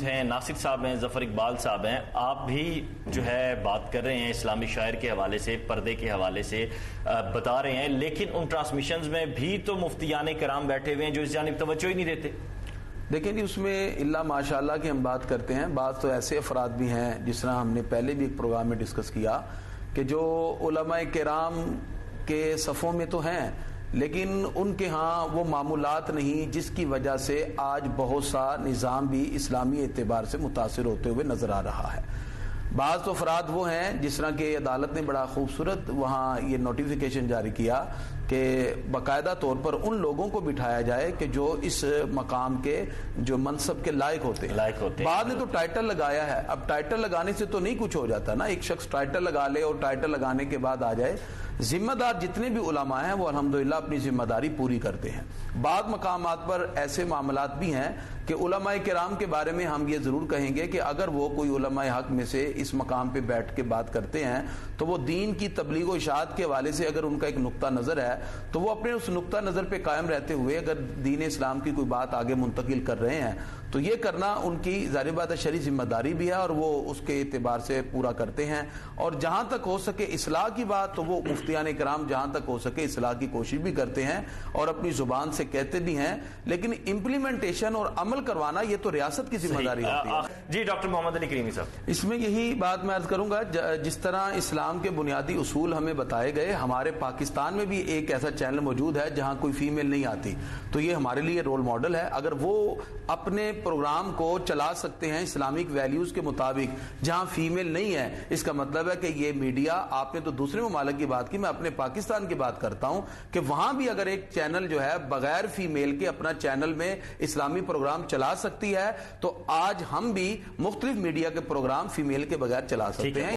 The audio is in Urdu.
ہیں ناصر صاحب ہیں، ظفر اقبال صاحب ہیں، آپ بھی جو ہے بات کر رہے ہیں اسلامی شاعر کے حوالے سے، پردے کے حوالے سے بتا رہے ہیں، لیکن ان ٹرانسمیشنز میں بھی تو مفتیان کرام بیٹھے ہوئے ہیں جو اس جانب توجہ ہی نہیں دیتے۔ دیکھیں جی، اس میں اللہ ماشاءاللہ کی ہم بات کرتے ہیں، بعض تو ایسے افراد بھی ہیں جس طرح ہم نے پہلے بھی ایک پروگرام میں ڈسکس کیا کہ جو علماء کرام کے صفوں میں تو ہیں لیکن ان کے ہاں وہ معمولات نہیں جس کی وجہ سے آج بہت سا نظام بھی اسلامی اعتبار سے متاثر ہوتے ہوئے نظر آ رہا ہے۔ بعض تو افراد وہ ہیں جس طرح کہ عدالت نے بڑا خوبصورت وہاں یہ نوٹیفیکیشن جاری کیا کہ باقاعدہ طور پر ان لوگوں کو بٹھایا جائے کہ جو اس مقام کے جو منصب کے لائق ہوتے ہیں۔ بعد نے تو ٹائٹل لگایا ہے، اب ٹائٹل لگانے سے تو نہیں کچھ ہو جاتا نا، ایک شخص ٹائٹل لگا لے اور ٹائٹل لگانے کے بعد آ جائے۔ ذمہ دار جتنے بھی علماء ہیں وہ الحمدللہ اپنی ذمہ داری پوری کرتے ہیں۔ بعض مقامات پر ایسے معاملات بھی ہیں کہ علماء کرام کے بارے میں ہم یہ ضرور کہیں گے کہ اگر وہ کوئی علماء حق میں سے اس مقام پہ بیٹھ کے بات کرتے ہیں تو وہ دین کی تبلیغ و اشاعت کے حوالے سے اگر ان کا ایک نقطہ نظر ہے تو وہ اپنے اس نقطہ نظر پہ قائم رہتے ہوئے اگر دین اسلام کی کوئی بات آگے منتقل کر رہے ہیں تو یہ کرنا ان کی ظاہر بات ہے شرعی ذمہ داری بھی ہے اور وہ اس کے اعتبار سے پورا کرتے ہیں۔ اور جہاں تک ہو سکے اصلاح کی بات تو وہ مفتیان کرام جہاں تک ہو سکے اصلاح کی کوشش بھی کرتے ہیں اور اپنی زبان سے کہتے بھی ہیں، لیکن امپلیمنٹیشن اور عمل کروانا یہ تو ریاست کی ذمہ داری ہوتی ہے۔ جی ڈاکٹر محمد علی کریمی صاحب، اس میں یہی بات میں عرض کروں گا، جس طرح اسلام کے بنیادی اصول ہمیں بتائے گئے، ہمارے پاکستان میں بھی ایک ایسا چینل موجود ہے جہاں کوئی فیمیل نہیں آتی، تو یہ ہمارے لیے رول ماڈل ہے۔ اگر وہ اپنے پروگرام کو چلا سکتے ہیں اسلامک ویلیوز کے مطابق جہاں فیمیل نہیں ہے، اس کا مطلب ہے کہ یہ میڈیا، آپ نے تو دوسرے ممالک کی بات کی، میں اپنے پاکستان کی بات کرتا ہوں کہ وہاں بھی اگر ایک چینل جو ہے بغیر فیمیل کے اپنا چینل میں اسلامی پروگرام چلا سکتی ہے تو آج ہم بھی مختلف میڈیا کے پروگرام فیمیل کے بغیر چلا سکتے ہیں۔